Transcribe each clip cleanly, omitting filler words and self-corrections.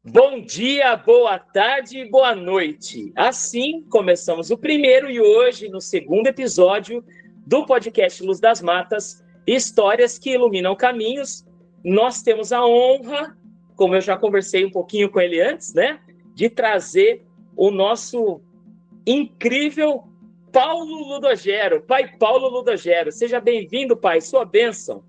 Bom dia, boa tarde e boa noite. Assim começamos o primeiro e hoje no segundo episódio do podcast Luz das Matas, Histórias que Iluminam Caminhos. Nós temos a honra, como eu já conversei um pouquinho com ele antes, né, de trazer o nosso incrível Paulo Ludogero, Pai Paulo Ludogero. Seja bem-vindo, Pai, sua bênção.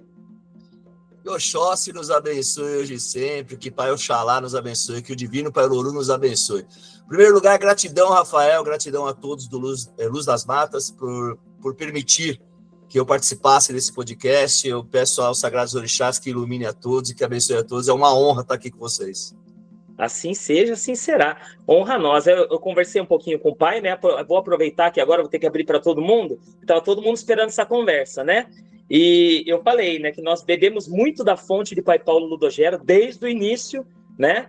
Que Oxóssi nos abençoe hoje e sempre, que Pai Oxalá nos abençoe, que o Divino Pai Oruru nos abençoe. Em primeiro lugar, gratidão, Rafael, gratidão a todos do Luz das Matas por permitir que eu participasse desse podcast. Eu peço aos Sagrados Orixás que ilumine a todos e que abençoe a todos. É uma honra estar aqui com vocês. Assim seja, assim será. Honra a nós. Eu conversei um pouquinho com o pai, né? Vou aproveitar que agora vou ter que abrir para todo mundo. Estava todo mundo esperando essa conversa, né? E eu falei, né, que nós bebemos muito da fonte de Pai Paulo Ludogero desde o início, né?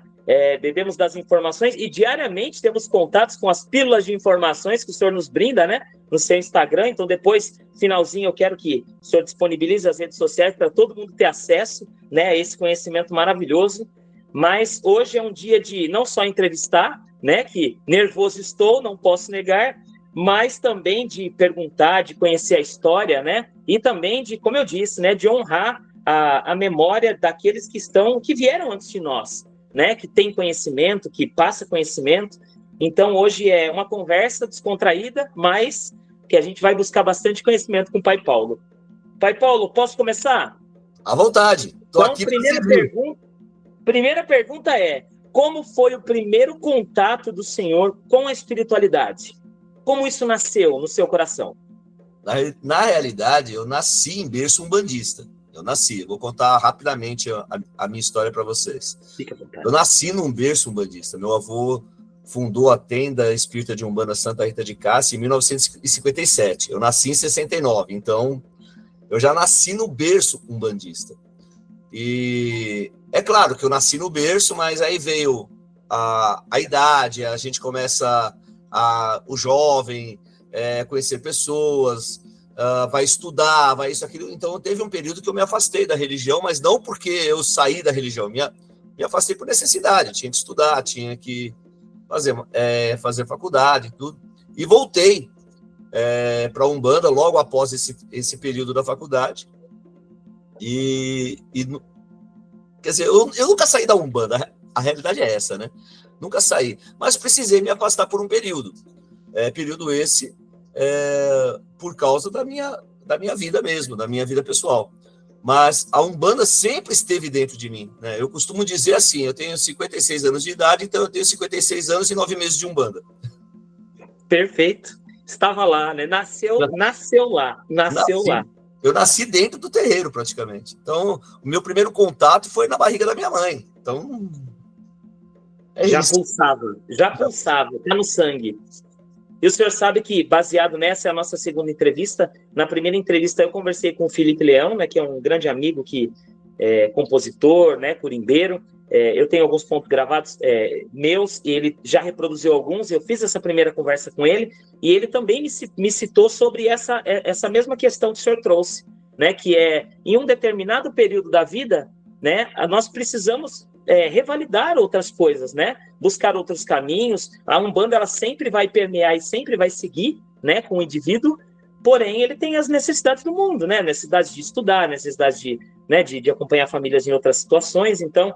Bebemos das informações e diariamente temos contatos com as pílulas de informações que o senhor nos brinda, né? No seu Instagram. Então, depois, finalzinho, eu quero que o senhor disponibilize as redes sociais para todo mundo ter acesso, né, a esse conhecimento maravilhoso. Mas hoje é um dia de não só entrevistar, né, que nervoso estou, não posso negar, mas também de perguntar, de conhecer a história, né, e também de, como eu disse, né, de honrar a memória daqueles que vieram antes de nós, né, que tem conhecimento, que passa conhecimento. Então hoje é uma conversa descontraída, mas que a gente vai buscar bastante conhecimento com o Pai Paulo. Pai Paulo, posso começar? À vontade. Estou Então, aqui para servir. Primeira pergunta é: como foi o primeiro contato do senhor com a espiritualidade? Como isso nasceu no seu coração? Na realidade, eu nasci em berço umbandista. Vou contar rapidamente a minha história para vocês. Fica à vontade. Eu nasci num berço umbandista. Meu avô fundou a tenda espírita de Umbanda Santa Rita de Cássia em 1957. Eu nasci em 69, então eu já nasci no berço umbandista. E é claro que eu nasci no berço, mas aí veio a idade, a gente começa o jovem conhecer pessoas, vai estudar, vai isso, aquilo. Então teve um período que eu me afastei da religião, mas não porque eu saí da religião, me afastei por necessidade, tinha que estudar, tinha que fazer faculdade, tudo. E voltei para a Umbanda logo após esse período da faculdade. Quer dizer, eu nunca saí da Umbanda, a realidade é essa, né? Nunca saí, mas precisei me afastar por um período. Período esse por causa da minha vida mesmo, da minha vida pessoal. Mas a Umbanda sempre esteve dentro de mim, né? Eu costumo dizer assim, eu tenho 56 anos de idade, então eu tenho 56 anos e 9 meses de Umbanda. Perfeito. Estava lá, né? Nasceu lá. Eu nasci dentro do terreiro, praticamente. Então, o meu primeiro contato foi na barriga da minha mãe. Então, já pulsava, tá no sangue. E o senhor sabe que, baseado nessa, é a nossa segunda entrevista. Na primeira entrevista, eu conversei com o Felipe Leão, né, que é um grande amigo, que é compositor, né, curimbeiro. Eu tenho alguns pontos gravados meus, e ele já reproduziu alguns. Eu fiz essa primeira conversa com ele, e ele também me citou sobre essa mesma questão que o senhor trouxe, né, que em um determinado período da vida, né, nós precisamos revalidar outras coisas, né, buscar outros caminhos. A Umbanda, ela sempre vai permear e sempre vai seguir, né, com o indivíduo, porém ele tem as necessidades do mundo, né, necessidade de estudar, necessidade de acompanhar famílias em outras situações. Então,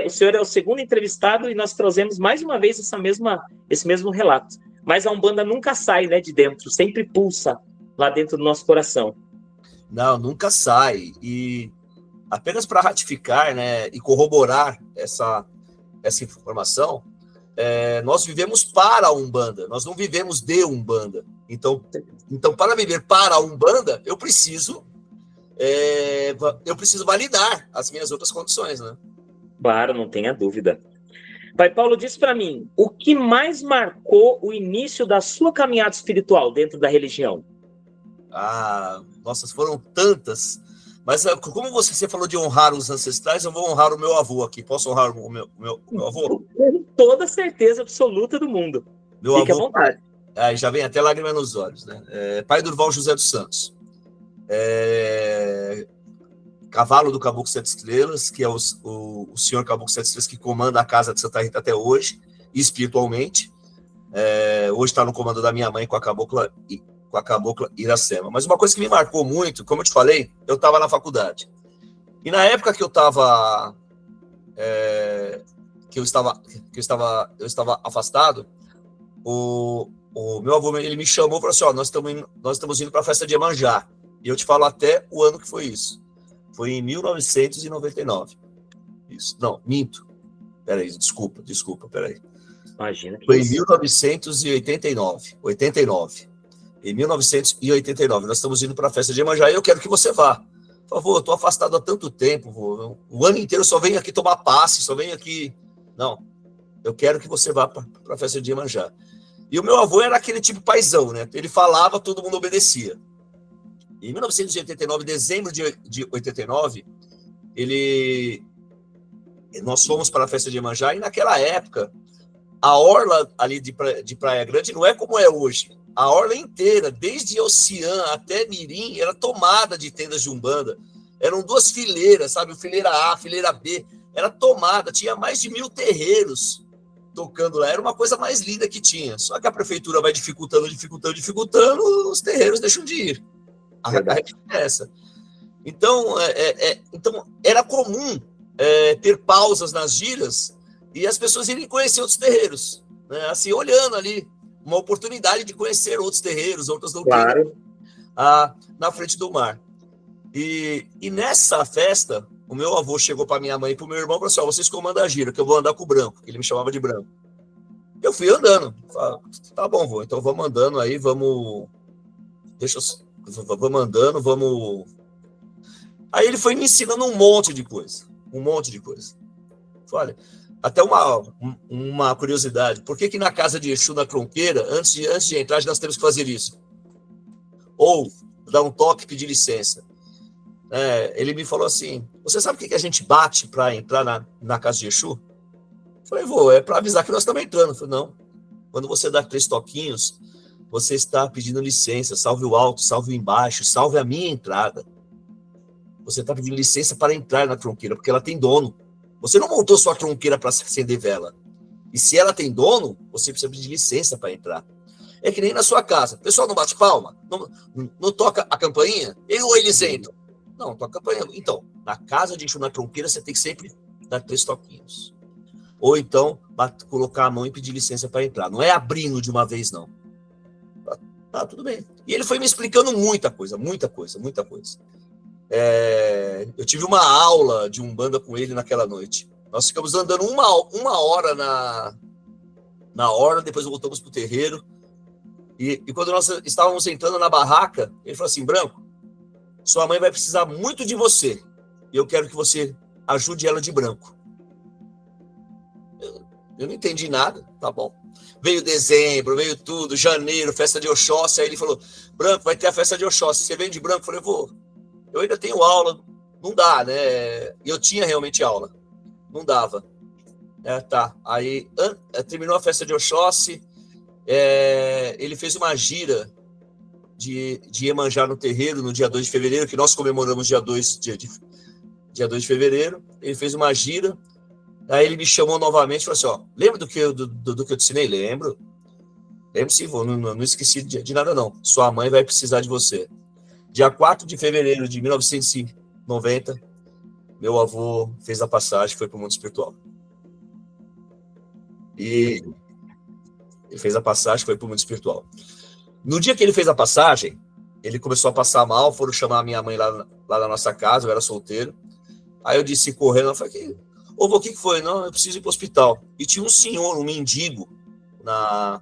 o senhor é o segundo entrevistado e nós trazemos mais uma vez esse mesmo relato. Mas a Umbanda nunca sai, né, de dentro, sempre pulsa lá dentro do nosso coração. Não, nunca sai. E apenas para ratificar, né, e corroborar essa informação, nós vivemos para a Umbanda, nós não vivemos de Umbanda. Então para viver para a Umbanda, eu preciso validar as minhas outras condições, né? Claro, não tenha dúvida. Pai Paulo, diz para mim, o que mais marcou o início da sua caminhada espiritual dentro da religião? Nossa, foram tantas. Mas como você falou de honrar os ancestrais, eu vou honrar o meu avô aqui. Posso honrar o meu avô? Com toda certeza absoluta do mundo. Fique à vontade. Já vem até lágrima nos olhos, né? Pai Durval José dos Santos. cavalo do Caboclo Sete Estrelas, que é o senhor Caboclo Sete Estrelas que comanda a casa de Santa Rita até hoje, espiritualmente. Hoje está no comando da minha mãe com a Cabocla Iracema. Mas uma coisa que me marcou muito, como eu te falei, eu estava na faculdade. E na época que eu estava afastado, o meu avô ele me chamou e falou assim: nós estamos indo para a festa de Iemanjá. E eu te falo até o ano que foi isso. Foi em 1999. Isso. Não, minto. Peraí, desculpa, peraí. Imagina que foi isso. Em 1989. Em 1989, nós estamos indo para a festa de Iemanjá e eu quero que você vá. Por favor, eu estou afastado há tanto tempo, vô. O ano inteiro eu só venho aqui tomar passe, só venho aqui. Não, eu quero que você vá para a festa de Iemanjá. E o meu avô era aquele tipo paizão, né? Ele falava, todo mundo obedecia. Em 1989, dezembro de 89, nós fomos para a festa de Iemanjá e naquela época, a orla ali de Praia Grande não é como é hoje. A orla inteira, desde Oceã até Mirim, era tomada de tendas de Umbanda. Eram 2 fileiras, sabe? Fileira A, fileira B. Era tomada, tinha mais de 1.000 terreiros tocando lá. Era uma coisa mais linda que tinha. Só que a prefeitura vai dificultando, os terreiros deixam de ir. A realidade é essa. Então, então era comum ter pausas nas giras e as pessoas irem conhecer outros terreiros, né? Assim, olhando ali, uma oportunidade de conhecer outros terreiros, outras doutrinas, claro, na frente do mar. E nessa festa, o meu avô chegou para minha mãe e para o meu irmão e falou assim: vocês comandam a gira, que eu vou andar com o Branco, que ele me chamava de Branco. Eu fui andando. Falei, tá bom, vô, então vamos andando aí, vamos andando, vamos... Aí ele foi me ensinando um monte de coisa. Olha, até uma curiosidade. Por que na casa de Exu, na tronqueira, antes de entrar, nós temos que fazer isso? Ou dar um toque e pedir licença. Ele me falou assim: você sabe o que a gente bate para entrar na casa de Exu? Eu falei, vô, é para avisar que nós estamos entrando. Eu falei, não. Quando você dá 3 toquinhos, você está pedindo licença, salve o alto, salve o embaixo, salve a minha entrada. Você está pedindo licença para entrar na tronqueira, porque ela tem dono. Você não montou sua tronqueira para acender vela. E se ela tem dono, você precisa pedir licença para entrar. É que nem na sua casa. O pessoal não bate palma? Não toca a campainha? Ou eles entram? Não, toca a campainha. Então, na casa de Exu, na tronqueira, você tem que sempre dar 3 toquinhos. Ou então, colocar a mão e pedir licença para entrar. Não é abrindo de uma vez, não. Tá, tudo bem. E ele foi me explicando muita coisa. Eu tive uma aula de Umbanda com ele naquela noite. Nós ficamos andando uma hora na orla, depois voltamos para o terreiro. E quando nós estávamos entrando na barraca, ele falou assim: Branco, sua mãe vai precisar muito de você. E eu quero que você ajude ela de branco. Eu não entendi nada, tá bom. Veio dezembro, veio tudo, janeiro, festa de Oxóssi. Aí ele falou: Branco, vai ter a festa de Oxóssi. Você vem de branco? Eu falei: vou. Eu ainda tenho aula. Não dá, né? E eu tinha realmente aula. Não dava. Tá. Aí terminou a festa de Oxóssi. Ele fez uma gira de Iemanjá no terreiro no dia 2 de fevereiro, que nós comemoramos dia 2 de fevereiro. Ele fez uma gira. Aí ele me chamou novamente e falou assim: lembra do que eu te ensinei? Lembro sim, vô, não esqueci de nada não. Sua mãe vai precisar de você. Dia 4 de fevereiro de 1990, meu avô fez a passagem, foi para o mundo espiritual. E ele fez a passagem, foi para o mundo espiritual. No dia que ele fez a passagem, ele começou a passar mal, foram chamar a minha mãe lá na nossa casa, eu era solteiro. Aí eu disse correndo, eu falei: ô, vô, o que foi? Não, eu preciso ir para o hospital. E tinha um senhor, um mendigo, na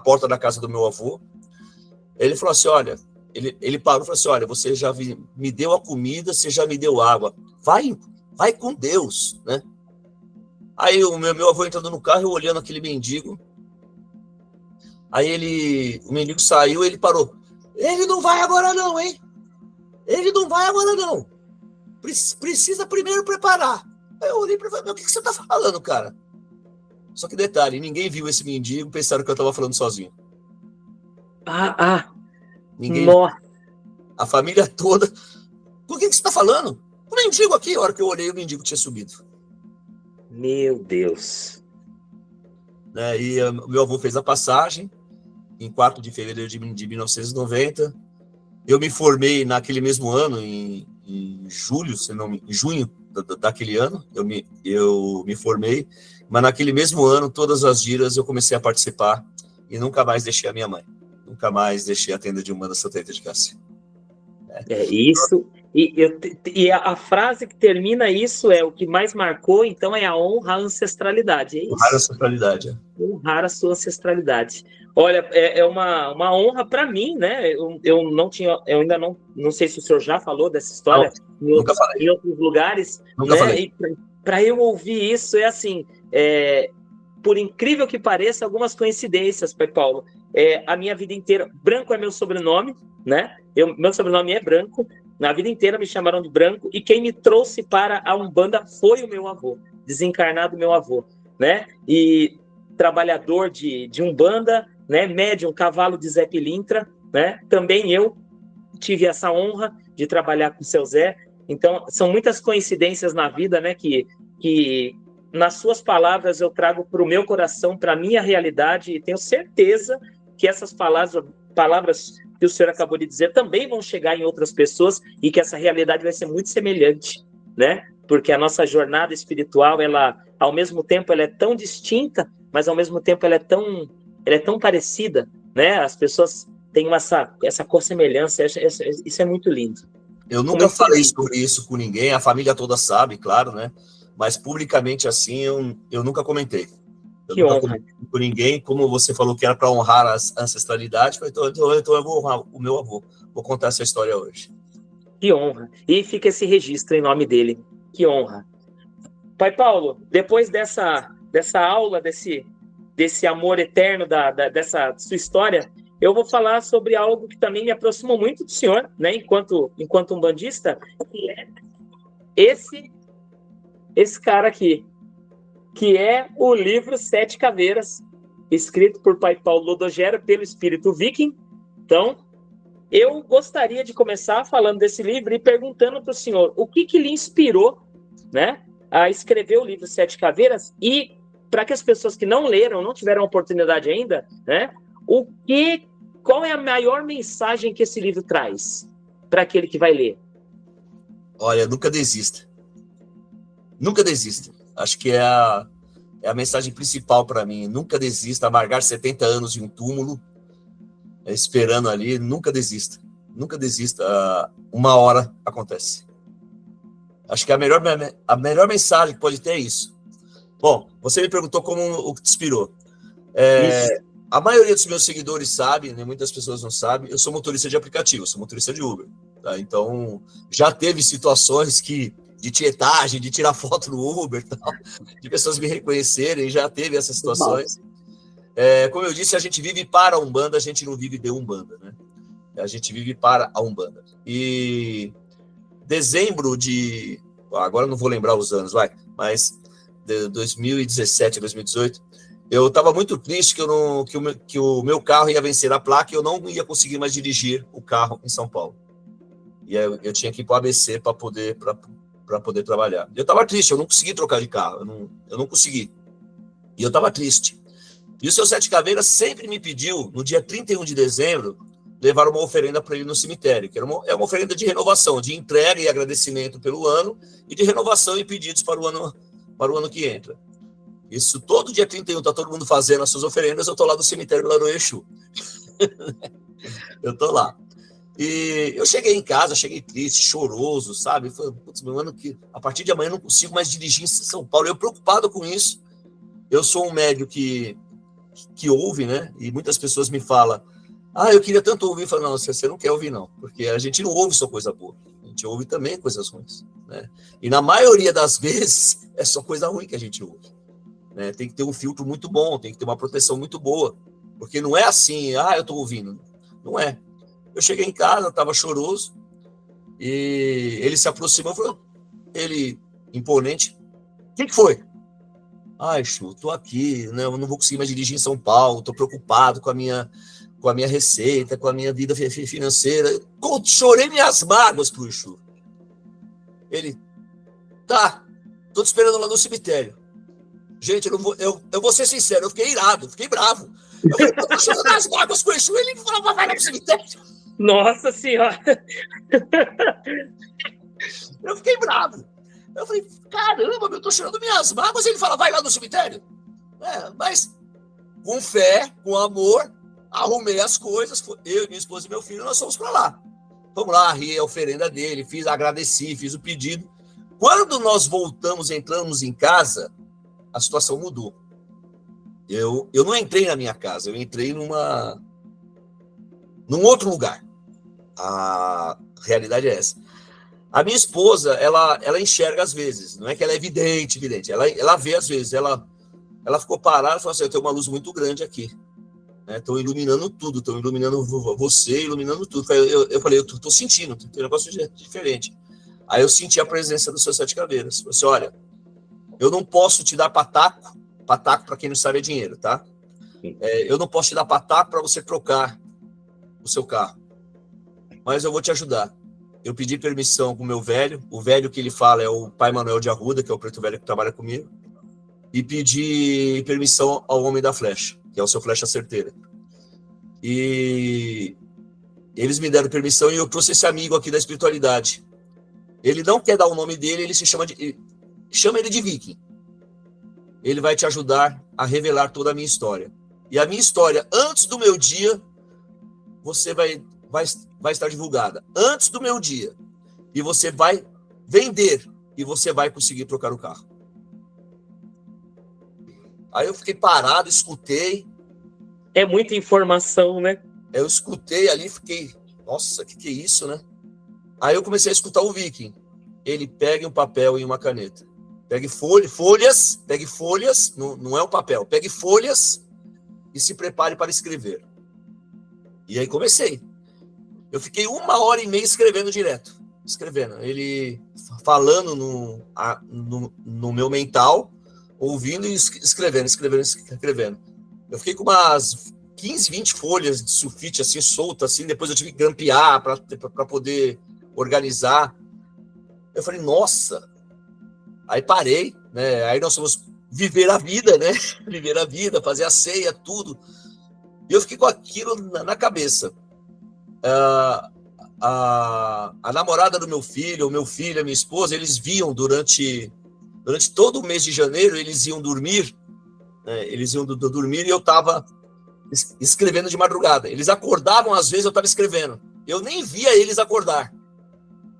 porta da casa do meu avô. Ele falou assim: olha, ele parou e falou assim: olha, você já me deu a comida, você já me deu água. Vai com Deus, né? Aí o meu avô entrando no carro, eu olhando aquele mendigo. Aí o mendigo saiu, ele parou. Ele não vai agora não, hein? Ele não vai agora não. Precisa primeiro preparar. Aí eu olhei para ele e falei: o que você tá falando, cara? Só que detalhe, ninguém viu esse mendigo, pensaram que eu tava falando sozinho. Ninguém. A família toda. Com quem que você tá falando? mendigo aqui, a hora que eu olhei, o mendigo tinha subido. Meu Deus. Né? E meu avô fez a passagem em 4 de fevereiro de 1990. Eu me formei naquele mesmo ano, em julho, se não em junho daquele ano, eu me formei, mas naquele mesmo ano, todas as giras eu comecei a participar e nunca mais deixei a minha mãe. Nunca mais deixei a tenda de Umbanda Santa Rita de Cássia. É isso. E a frase que termina isso é: o que mais marcou, então, é a honra à ancestralidade. É Honrar a isso. ancestralidade. Honrar a sua ancestralidade. Olha, é uma honra para mim, né? Eu não tinha, eu ainda não sei se o senhor já falou dessa história Nunca falei. em outros lugares, Nunca né? falei. E para eu ouvir isso é assim, por incrível que pareça, algumas coincidências, Pai Paulo. A minha vida inteira, Branco é meu sobrenome, né? Meu sobrenome é Branco. Na vida inteira me chamaram de Branco e quem me trouxe para a Umbanda foi o meu avô, desencarnado meu avô, né? E trabalhador de Umbanda, né? Médium, cavalo de Zé Pilintra, né? Também eu tive essa honra de trabalhar com o seu Zé. Então, são muitas coincidências na vida, né? Que nas suas palavras eu trago para o meu coração, para a minha realidade, e tenho certeza que essas palavras que o senhor acabou de dizer também vão chegar em outras pessoas e que essa realidade vai ser muito semelhante, né? Porque a nossa jornada espiritual, ela, ao mesmo tempo, ela é tão distinta, mas ao mesmo tempo ela é tão parecida, né? As pessoas têm essa corsemelhança, isso é muito lindo. Eu nunca falei sobre isso com ninguém, a família toda sabe, claro, né? Mas publicamente assim, eu nunca comentei. Que honra. Com ninguém, como você falou que era para honrar a ancestralidade, então eu vou honrar o meu avô. Vou contar essa história hoje. Que honra. E fica esse registro em nome dele. Que honra. Pai Paulo, depois dessa aula, desse amor eterno, dessa sua história, eu vou falar sobre algo que também me aproximou muito do senhor, né, enquanto umbandista, que é esse cara aqui, que é o livro Sete Caveiras, escrito por Pai Paulo Lodogera, pelo espírito viking. Então, eu gostaria de começar falando desse livro e perguntando para o senhor o que lhe inspirou, né, a escrever o livro Sete Caveiras, e para que as pessoas que não leram, não tiveram oportunidade ainda, né, qual é a maior mensagem que esse livro traz para aquele que vai ler? Olha, nunca desista. Nunca desista. Acho que é a mensagem principal para mim. Nunca desista. Amargar 70 anos em um túmulo, esperando ali, nunca desista. Nunca desista. Uma hora acontece. Acho que a melhor mensagem que pode ter é isso. Bom, você me perguntou como o que te inspirou. A maioria dos meus seguidores sabe, né, muitas pessoas não sabem, eu sou motorista de aplicativo, sou motorista de Uber. Tá? Então, já teve situações de tietagem, de tirar foto no Uber, tal, de pessoas me reconhecerem, já teve essas situações. Como eu disse, a gente vive para a Umbanda, a gente não vive de Umbanda, né? A gente vive para a Umbanda. E dezembro de... Agora não vou lembrar os anos, mas de 2017 a 2018, eu estava muito triste que o meu carro ia vencer a placa e eu não ia conseguir mais dirigir o carro em São Paulo. E aí eu tinha que ir para o ABC para poder trabalhar. Eu estava triste, eu não consegui trocar de carro, eu não consegui. E eu estava triste. E o seu Sete Caveiras sempre me pediu, no dia 31 de dezembro, levar uma oferenda para ele no cemitério, que é uma oferenda de renovação, de entrega e agradecimento pelo ano, e de renovação e pedidos para o ano que entra. Isso todo dia 31, está todo mundo fazendo as suas oferendas, eu estou lá no cemitério do Lagoa Exu. Eu estou lá. E eu cheguei em casa, cheguei triste, choroso, sabe? Falei, putz, meu mano, a partir de amanhã eu não consigo mais dirigir em São Paulo. Eu preocupado com isso. Eu sou um médium que ouve, né? E muitas pessoas me falam, eu queria tanto ouvir. Eu falo, não, você não quer ouvir, não. Porque a gente não ouve só coisa boa. A gente ouve também coisas ruins, né? E na maioria das vezes, é só coisa ruim que a gente ouve. Né? Tem que ter um filtro muito bom, tem que ter uma proteção muito boa. Porque não é assim, eu estou ouvindo. Não é. Eu cheguei em casa, estava choroso, e ele se aproximou e falou, ele, imponente, o que foi? Exu, estou aqui, né, eu não vou conseguir mais dirigir em São Paulo, estou preocupado com a minha receita, com a minha vida financeira. Chorei minhas mágoas para o Exu. Ele, Tá, tô te esperando lá no cemitério. Gente, eu vou ser sincero, eu fiquei irado, fiquei bravo. Eu falei, eu tô chorando as mágoas com o Exu, ele falava, vai lá pro cemitério. Nossa Senhora! Eu fiquei bravo. Eu falei, caramba, eu tô chorando minhas mágoas, ele fala, vai lá no cemitério. Mas com fé, com amor, arrumei as coisas, eu, minha esposa e meu filho, nós fomos para lá. Vamos lá, ri a oferenda dele, agradeci, fiz o pedido. Quando nós voltamos, entramos em casa, a situação mudou. Eu não entrei na minha casa, eu entrei num outro lugar. A realidade é essa. A minha esposa, ela enxerga às vezes, não é que ela é evidente, ela vê às vezes, ela ficou parada e falou assim, eu tenho uma luz muito grande aqui. Estão iluminando tudo, estão iluminando você, iluminando tudo. Eu falei, eu tô sentindo, tem um negócio diferente. Aí eu senti a presença dos seus 7 caveiras. Falei assim, olha, eu não posso te dar pataco, para quem não sabe é dinheiro, tá? Eu não posso te dar pataco para você trocar o seu carro, mas eu vou te ajudar. Eu pedi permissão com o meu velho, o velho que ele fala é o pai Manuel de Arruda, que é o preto velho que trabalha comigo, e pedi permissão ao homem da flecha, que é o seu Flecha Certeira. E eles me deram permissão e eu trouxe esse amigo aqui da espiritualidade. Ele não quer dar o nome dele, ele chama ele de Viking. Ele vai te ajudar a revelar toda a minha história. E a minha história, antes do meu dia, você vai estar divulgada. Antes do meu dia. E você vai vender. E você vai conseguir trocar o carro. Aí eu fiquei parado, escutei. É muita informação, né? Eu escutei ali, fiquei, nossa, que é isso, né? Aí eu comecei a escutar o Viking. Ele pega um papel e uma caneta. Pegue folhas, não é um papel, pegue folhas e se prepare para escrever. E aí comecei. Eu fiquei 1h30 escrevendo direto. Ele falando no meu mental, ouvindo e escrevendo. Eu fiquei com umas 15, 20 folhas de sulfite assim, solta, assim, depois eu tive que grampear para poder organizar. Eu falei, nossa. Aí parei, né? Aí nós fomos viver a vida, né? Viver a vida, fazer a ceia, tudo. E eu fiquei com aquilo na cabeça. A namorada do meu filho, a minha esposa, eles viam durante todo o mês de janeiro, eles iam dormir, né? Eles iam dormir e eu estava escrevendo de madrugada. Eles acordavam, às vezes eu estava escrevendo. Eu nem via eles acordar.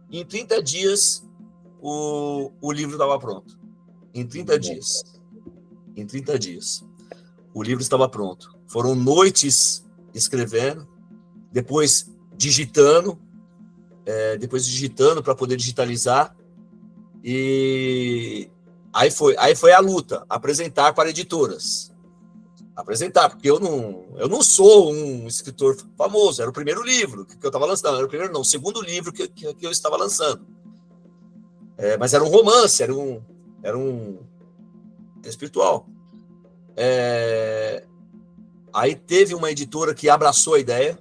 Em 30 dias, o livro estava pronto. Em 30 dias. O livro estava pronto. Foram noites escrevendo, depois digitando para poder digitalizar. E aí foi a luta, apresentar para editoras. Porque eu não sou um escritor famoso, era o primeiro livro que eu estava lançando, o segundo livro que eu estava lançando. Mas era um romance, era um espiritual. Aí teve uma editora que abraçou a ideia.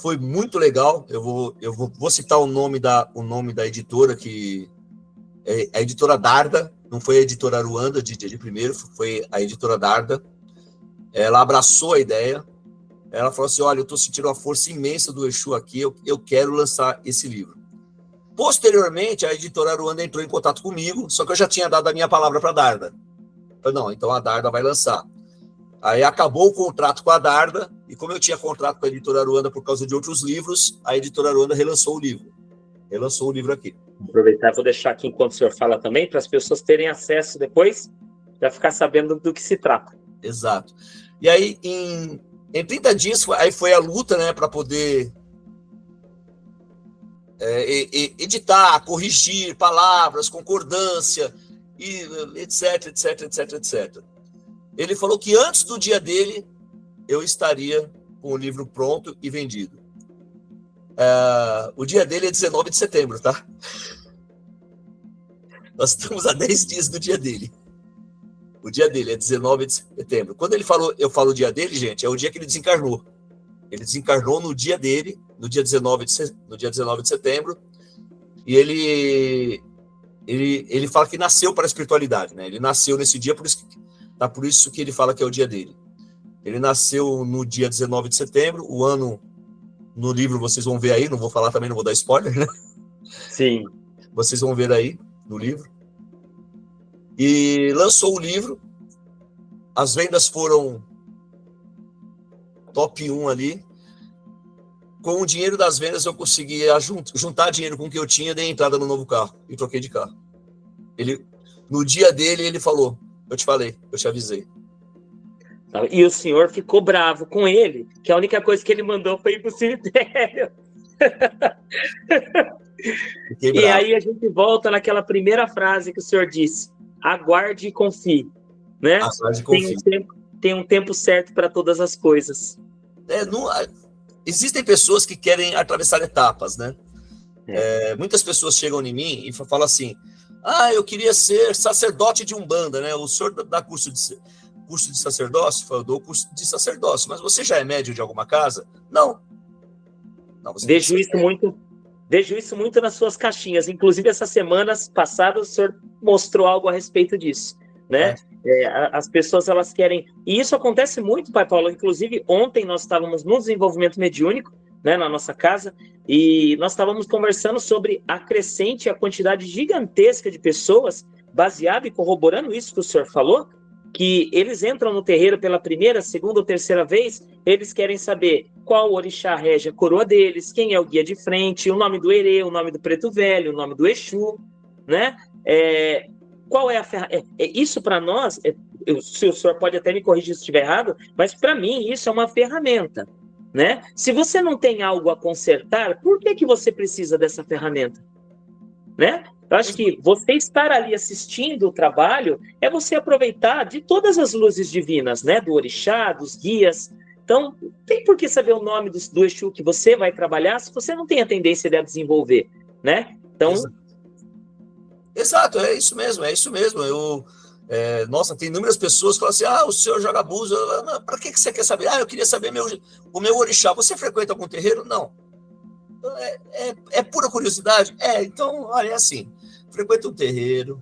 Foi muito legal. Eu vou citar o nome da editora, que é a editora Darda. Não foi a editora Aruanda de primeiro, foi a editora Darda. Ela abraçou a ideia. Ela falou assim, olha, eu estou sentindo uma força imensa do Exu aqui, eu quero lançar esse livro. Posteriormente, a editora Aruanda entrou em contato comigo, só que eu já tinha dado a minha palavra para a Darda. Eu falei, não, então a Darda vai lançar. Aí acabou o contrato com a Darda, e como eu tinha contrato com a editora Aruanda por causa de outros livros, a editora Aruanda relançou o livro. Relançou o livro aqui. Vou aproveitar e vou deixar aqui enquanto o senhor fala também, para as pessoas terem acesso depois, para ficar sabendo do que se trata. Exato. E aí, em 30 dias, aí foi a luta, né, para poder editar, corrigir palavras, concordância, e etc. Ele falou que antes do dia dele, eu estaria com o livro pronto e vendido. O dia dele é 19 de setembro, tá? Nós estamos a 10 dias do dia dele. O dia dele é 19 de setembro. Quando eu falo o dia dele, gente, é o dia que ele desencarnou. Ele desencarnou no dia dele, no dia 19 de setembro. E ele fala que nasceu para a espiritualidade, né? Ele nasceu nesse dia, por isso que ele fala que é o dia dele. Ele nasceu no dia 19 de setembro, o ano, no livro vocês vão ver aí, não vou falar também, não vou dar spoiler, né? Sim. Vocês vão ver aí no livro. E lançou o livro, as vendas foram top 1 ali. Com o dinheiro das vendas eu consegui juntar dinheiro com o que eu tinha, dei entrada no novo carro e troquei de carro. No dia dele ele falou, eu te falei, eu te avisei. E o senhor ficou bravo com ele, que a única coisa que ele mandou foi ir para o cemitério. E aí a gente volta naquela primeira frase que o senhor disse: aguarde e confie, né? Aguarde e confie. Tem um tempo certo para todas as coisas. Existem pessoas que querem atravessar etapas, né? Muitas pessoas chegam em mim e falam assim: eu queria ser sacerdote de Umbanda, né? O senhor dá curso de sacerdócio? Eu dou curso de sacerdócio, mas você já é médium de alguma casa? Não. Vejo isso muito nas suas caixinhas. Inclusive, essas semanas passadas, o senhor mostrou algo a respeito disso, né? As pessoas, elas querem... E isso acontece muito, Pai Paulo. Inclusive, ontem nós estávamos no desenvolvimento mediúnico, né, na nossa casa, e nós estávamos conversando sobre a crescente, a quantidade gigantesca de pessoas, baseado e corroborando isso que o senhor falou, que eles entram no terreiro pela primeira, segunda ou terceira vez, eles querem saber qual orixá rege a coroa deles, quem é o guia de frente, o nome do Herê, o nome do Preto Velho, o nome do Exu, né? Qual é a ferramenta? Isso para nós, se o senhor pode até me corrigir se estiver errado, mas para mim isso é uma ferramenta, né? Se você não tem algo a consertar, por que você precisa dessa ferramenta? Né? Eu acho que você estar ali assistindo o trabalho é você aproveitar de todas as luzes divinas, né? Do orixá, dos guias. Então, tem por que saber o nome do Exu que você vai trabalhar se você não tem a tendência de desenvolver, né? Então... Exato, é isso mesmo. Nossa, tem inúmeras pessoas que falam assim: o senhor joga búzio, para que você quer saber? Eu queria saber o meu orixá. Você frequenta algum terreiro? Não. É pura curiosidade? Então, olha, é assim, frequenta um terreiro,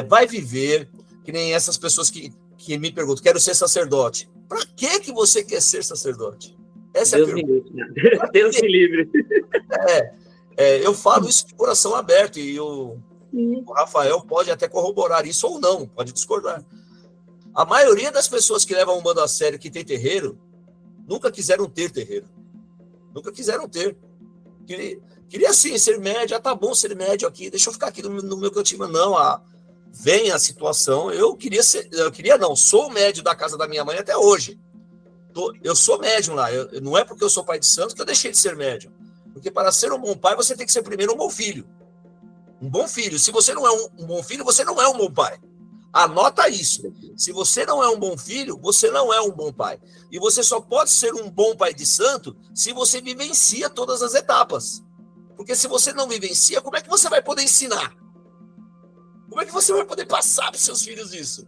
vai viver, que nem essas pessoas que me perguntam: quero ser sacerdote. Para que você quer ser sacerdote? Essa Deus é a pergunta. Deus me livre. Eu falo isso de coração aberto, e o Rafael pode até corroborar isso ou não, pode discordar. A maioria das pessoas que levam Umbanda a sério, que tem terreiro, nunca quiseram ter terreiro. Nunca quiseram ter. Queria sim ser médio, tá bom ser médio aqui, deixa eu ficar aqui no meu cantinho. Não, vem a situação, sou médio da casa da minha mãe até hoje. Eu sou médium lá, não é porque eu sou pai de santo que eu deixei de ser médium. Porque para ser um bom pai, você tem que ser primeiro um bom filho. Um bom filho. Se você não é um bom filho, você não é um bom pai. Anota isso. Se você não é um bom filho, você não é um bom pai. E você só pode ser um bom pai de santo se você vivencia todas as etapas. Porque se você não vivencia, como é que você vai poder ensinar? Como é que você vai poder passar para os seus filhos isso?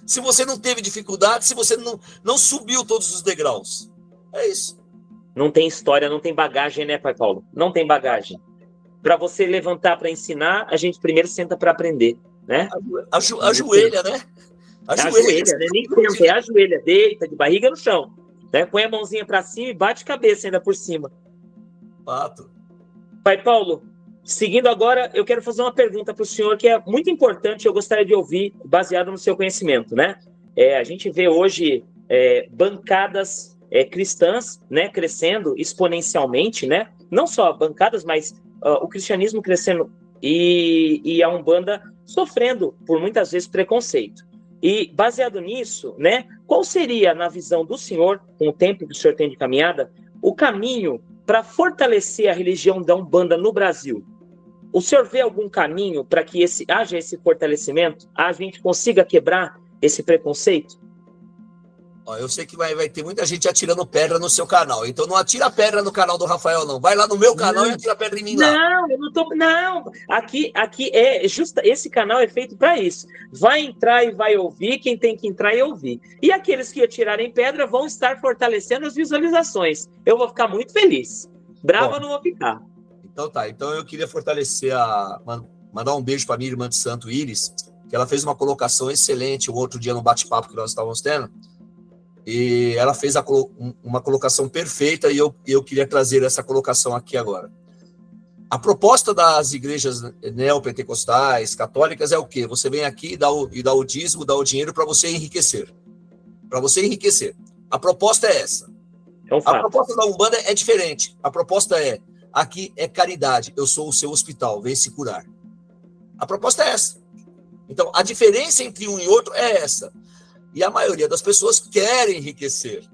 Se você não teve dificuldade, se você não subiu todos os degraus. É isso. Não tem história, não tem bagagem, né, Pai Paulo? Não tem bagagem. Para você levantar para ensinar, a gente primeiro senta para aprender, né? Ajoelha, né? Ajoelha, né? Nem senta, ajoelha, deita de barriga no chão, né? Põe a mãozinha para cima e bate a cabeça ainda por cima. Fato. Pai Paulo, seguindo agora, eu quero fazer uma pergunta para o senhor que é muito importante, eu gostaria de ouvir, baseado no seu conhecimento, né? A gente vê hoje bancadas cristãs, né, crescendo exponencialmente, né? Não só bancadas, mas o cristianismo crescendo e a Umbanda sofrendo, por muitas vezes, preconceito. E, baseado nisso, né, qual seria, na visão do senhor, com o tempo que o senhor tem de caminhada, o caminho para fortalecer a religião da Umbanda no Brasil? O senhor vê algum caminho para que haja esse fortalecimento, a gente consiga quebrar esse preconceito? Eu sei que vai ter muita gente atirando pedra no seu canal, então não atira pedra no canal do Rafael, não. Vai lá no meu canal e atira pedra em mim lá. Não, eu não tô. Não, aqui é justo. Esse canal é feito para isso. Vai entrar e vai ouvir quem tem que entrar e ouvir. E aqueles que atirarem pedra vão estar fortalecendo as visualizações. Eu vou ficar muito feliz. Brava não vou ficar. Então tá, então eu queria fortalecer mandar um beijo para minha irmã de santo, Iris, que ela fez uma colocação excelente o outro dia no bate-papo que nós estávamos tendo, e ela fez uma colocação perfeita, e eu queria trazer essa colocação aqui agora. A proposta das igrejas neopentecostais, católicas, é o quê? Você vem aqui e dá o dízimo, dá o dinheiro para você enriquecer. Para você enriquecer. A proposta é essa. A proposta da Umbanda é diferente. A proposta é, aqui é caridade, eu sou o seu hospital, vem se curar. A proposta é essa. Então, a diferença entre um e outro é essa. E a maioria das pessoas quer enriquecer,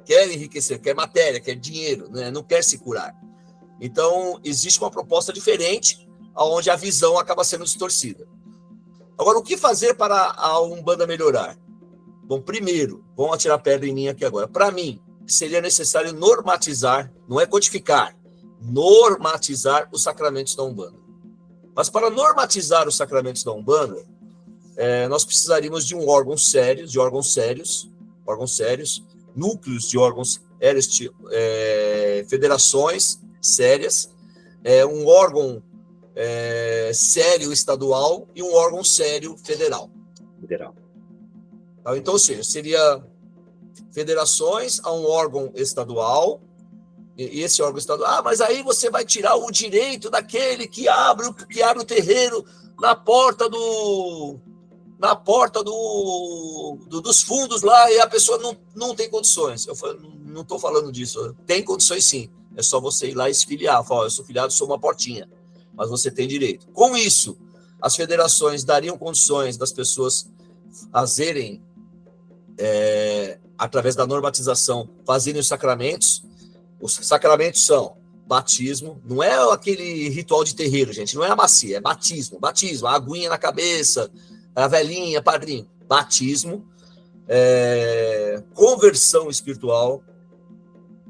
quer matéria, quer dinheiro, né? Não quer se curar. Então, existe uma proposta diferente, onde a visão acaba sendo distorcida. Agora, o que fazer para a Umbanda melhorar? Bom, primeiro, vamos atirar pedra em mim aqui agora. Para mim, seria necessário normatizar, não é codificar, normatizar os sacramentos da Umbanda. Mas para normatizar os sacramentos da Umbanda, nós precisaríamos de órgãos sérios, núcleos de órgãos sérios, federações sérias, um órgão sério estadual e um órgão sério federal. Então, ou seja, seria federações a um órgão estadual, e esse órgão estadual, mas aí você vai tirar o direito daquele que abre o terreiro na porta dos fundos lá, e a pessoa não tem condições. Eu falo, não estou falando disso, tem condições sim, é só você ir lá e se filiar. Fala, eu sou filiado, sou uma portinha, mas você tem direito. Com isso, as federações dariam condições das pessoas fazerem, através da normatização, fazerem os sacramentos. Os sacramentos são batismo, não é aquele ritual de terreiro, gente, não é a macia, é batismo, a aguinha na cabeça, a velhinha, padrinho, batismo, conversão espiritual,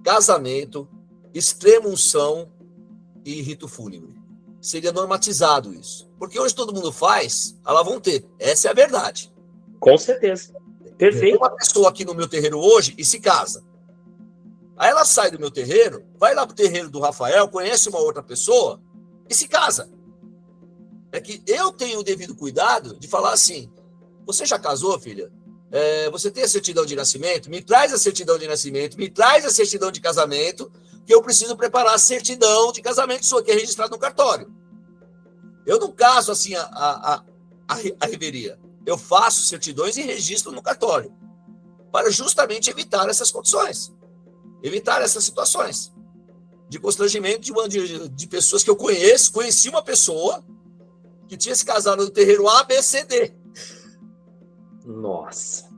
casamento, extrema-unção e rito fúnebre. Seria normatizado isso. Porque hoje todo mundo faz, elas vão ter. Essa é a verdade. Com certeza. Perfeito. Tem uma pessoa aqui no meu terreiro hoje e se casa. Aí ela sai do meu terreiro, vai lá pro terreiro do Rafael, conhece uma outra pessoa e se casa. É que eu tenho o devido cuidado de falar assim, você já casou, filha? Você tem a certidão de nascimento? Me traz a certidão de nascimento, me traz a certidão de casamento, que eu preciso preparar a certidão de casamento sua, que é registrado no cartório. Eu não caso assim a reveria. Eu faço certidões e registro no cartório, para justamente evitar essas condições, evitar essas situações de constrangimento de pessoas que eu conheci uma pessoa que tinha se casado no terreiro ABCD. Nossa.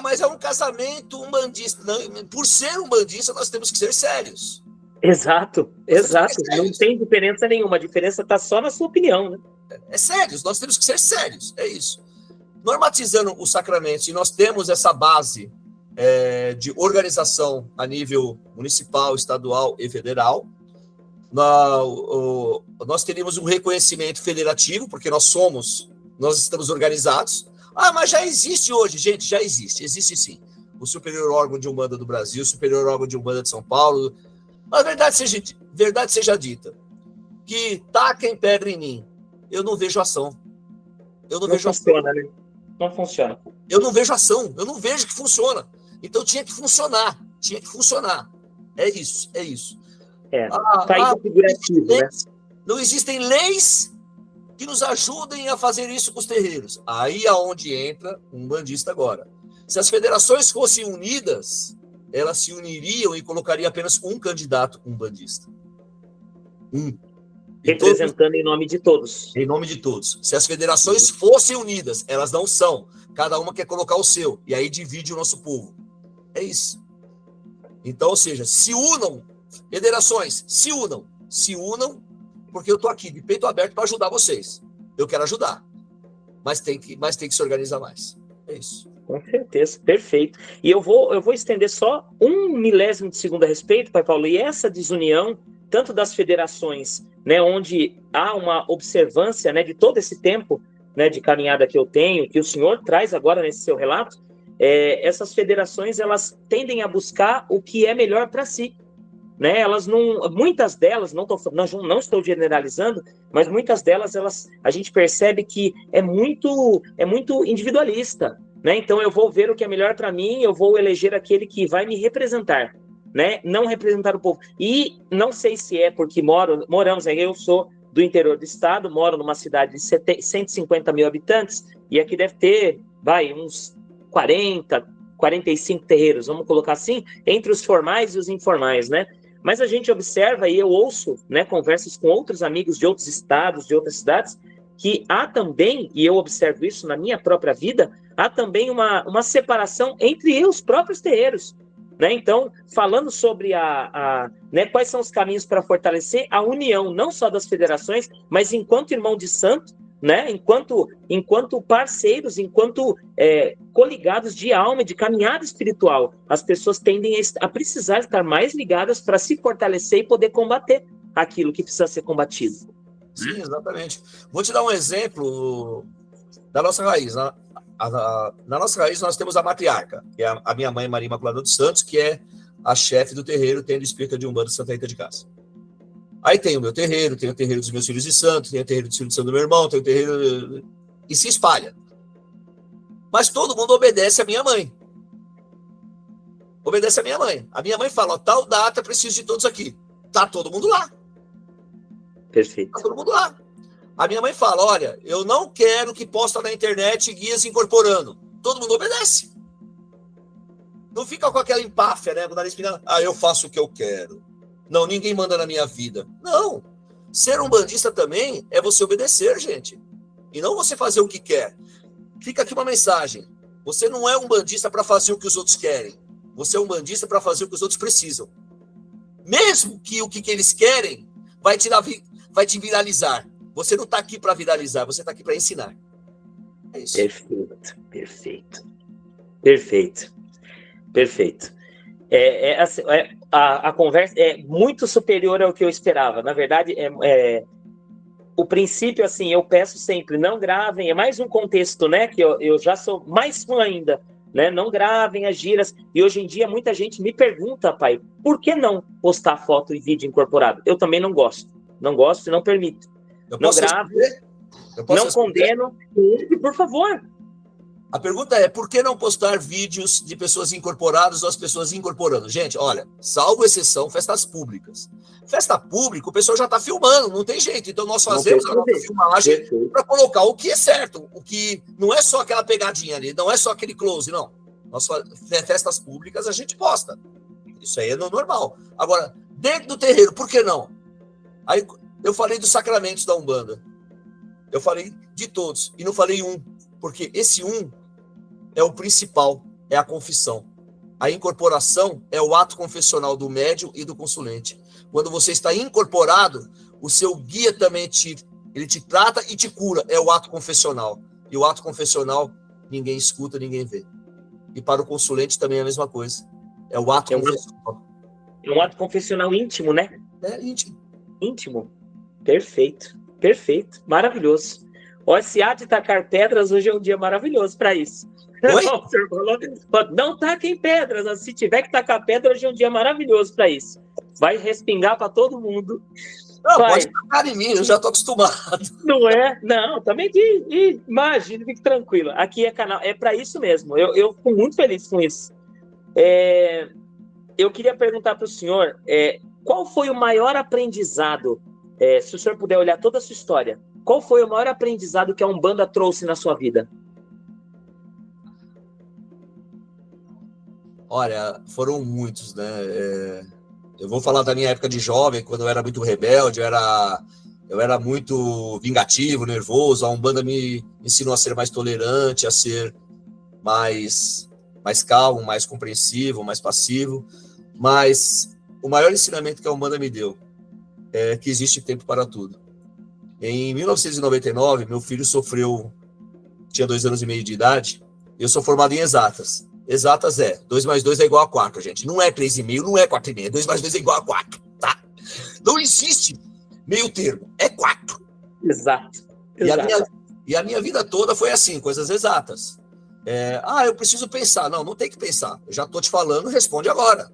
Mas é um casamento umbandista. Não, por ser umbandista, nós temos que ser sérios. Exato. Não tem diferença nenhuma. A diferença está só na sua opinião, né? É sérios, nós temos que ser sérios. É isso. Normatizando os sacramentos, e nós temos essa base de organização a nível municipal, estadual e federal, nós teríamos um reconhecimento federativo, porque nós estamos organizados. Mas já existe hoje, gente, já existe sim. O Superior Órgão de Umbanda do Brasil, o Superior Órgão de Umbanda de São Paulo. Mas verdade seja dita, que taquem pedra em mim, eu não vejo ação. Não funciona, né? Não funciona. Eu não vejo ação, eu não vejo que funciona. Então tinha que funcionar. É isso. Tá figurativo, né? Não existem leis que nos ajudem a fazer isso com os terreiros. Aí é onde entra um umbandista agora. Se as federações fossem unidas, elas se uniriam e colocariam apenas um candidato umbandista. Representando em nome de todos. Em nome de todos. Se as federações fossem unidas, elas não são. Cada uma quer colocar o seu. E aí divide o nosso povo. É isso. Então, ou seja, se unam, federações, se unam, porque eu estou aqui de peito aberto para ajudar vocês. Eu quero ajudar. Mas tem que se organizar mais. É isso. Com certeza, perfeito. E eu vou estender só 1/1000 de segundo a respeito, Pai Paulo, e essa desunião, tanto das federações, né, onde há uma observância, né, de todo esse tempo, né, de caminhada que eu tenho, que o senhor traz agora nesse seu relato, essas federações, elas tendem a buscar o que é melhor para si. né? Elas não, muitas delas, não estou generalizando, mas muitas delas, a gente percebe que é muito individualista, né? Então eu vou ver o que é melhor para mim, eu vou eleger aquele que vai me representar, né? Não representar o povo. E não sei se é porque moramos, eu sou do interior do estado, moro numa cidade de 150 mil habitantes, e aqui deve ter, uns 45 terreiros, vamos colocar assim, entre os formais e os informais, né? Mas a gente observa, e eu ouço, né, conversas com outros amigos de outros estados, de outras cidades, que há também, e eu observo isso na minha própria vida, há também uma separação entre os próprios terreiros, né? Então, falando sobre né, quais são os caminhos para fortalecer a união, não só das federações, mas enquanto irmão de santo, né? Enquanto parceiros, enquanto coligados de alma, de caminhada espiritual, as pessoas tendem a precisar estar mais ligadas para se fortalecer e poder combater aquilo que precisa ser combatido. Sim, exatamente. Vou te dar um exemplo da nossa raiz. Na nossa raiz, nós temos a matriarca, que é a minha mãe, Maria Imaculada dos Santos, que é a chefe do terreiro, tendo espírita de Umbanda de Santa Rita de Cássia. Aí tem o meu terreiro, tem o terreiro dos meus filhos de santo, tem o terreiro dos filhos de santo do meu irmão, tem o terreiro... E se espalha. Mas todo mundo obedece à minha mãe. Obedece à minha mãe. A minha mãe fala, tal data, preciso de todos aqui. Tá todo mundo lá. Perfeito. Tá todo mundo lá. A minha mãe fala, olha, eu não quero que posta na internet guias incorporando. Todo mundo obedece. Não fica com aquela empáfia, né? Eu faço o que eu quero. Não, ninguém manda na minha vida. Não. Ser umbandista também é você obedecer, gente. E não você fazer o que quer. Fica aqui uma mensagem. Você não é umbandista para fazer o que os outros querem. Você é umbandista para fazer o que os outros precisam. Mesmo que o que eles querem vai te viralizar. Você não está aqui para viralizar, você está aqui para ensinar. É isso. Perfeito. A conversa é muito superior ao que eu esperava. Na verdade, o princípio, assim, eu peço sempre, não gravem, é mais um contexto, né, que eu já sou mais fã ainda, né, não gravem as giras, e hoje em dia muita gente me pergunta, pai, por que não postar foto e vídeo incorporado? Eu também não gosto e não permito. Não gravo, não condeno, por favor. A pergunta é, por que não postar vídeos de pessoas incorporadas ou as pessoas incorporando? Gente, olha, salvo exceção, festas públicas. Festa pública, o pessoal já está filmando, não tem jeito. Então, nós fazemos a nossa filmagem para colocar o que é certo, o que não é só aquela pegadinha ali, não é só aquele close, não. Festas públicas a gente posta. Isso aí é normal. Agora, dentro do terreiro, por que não? Aí eu falei dos sacramentos da Umbanda. Eu falei de todos, e não falei um, porque esse um é o principal, é a confissão. A incorporação é o ato confessional do médium e do consulente. Quando você está incorporado, o seu guia também ele te trata e te cura, é o ato confessional. E o ato confessional, ninguém escuta, ninguém vê. E para o consulente também é a mesma coisa. É o ato confessional. É um ato confessional íntimo, né? É íntimo. Íntimo. Perfeito. Maravilhoso. Ó, se há de tacar pedras, hoje é um dia maravilhoso para isso. Oi? O senhor falou, não taquem pedras. Se tiver que tacar pedra, hoje é um dia maravilhoso para isso. Vai respingar para todo mundo. Não, pode tacar em mim, eu já estou acostumado. Não é? Não, também imagine, fique tranquilo. Aqui é canal, é para isso mesmo. Eu fico muito feliz com isso. Eu queria perguntar para o senhor, qual foi o maior aprendizado, se o senhor puder olhar toda a sua história, qual foi o maior aprendizado que a Umbanda trouxe na sua vida? Olha, foram muitos, né? Eu vou falar da minha época de jovem, quando eu era muito rebelde, eu era muito vingativo, nervoso. A Umbanda me ensinou a ser mais tolerante, a ser mais calmo, mais compreensivo, mais passivo. Mas o maior ensinamento que a Umbanda me deu é que existe tempo para tudo. Em 1999, meu filho tinha 2 anos e meio de idade, eu sou formado em exatas. Exatas 2 mais 2 é igual a 4, gente. Não é 3,5, não é 4,5. 2 mais 2 é igual a 4, tá? Não existe meio termo, é 4. Exato. E a minha vida toda foi assim, coisas exatas. Eu preciso pensar. Não tem que pensar. Eu já estou te falando, responde agora.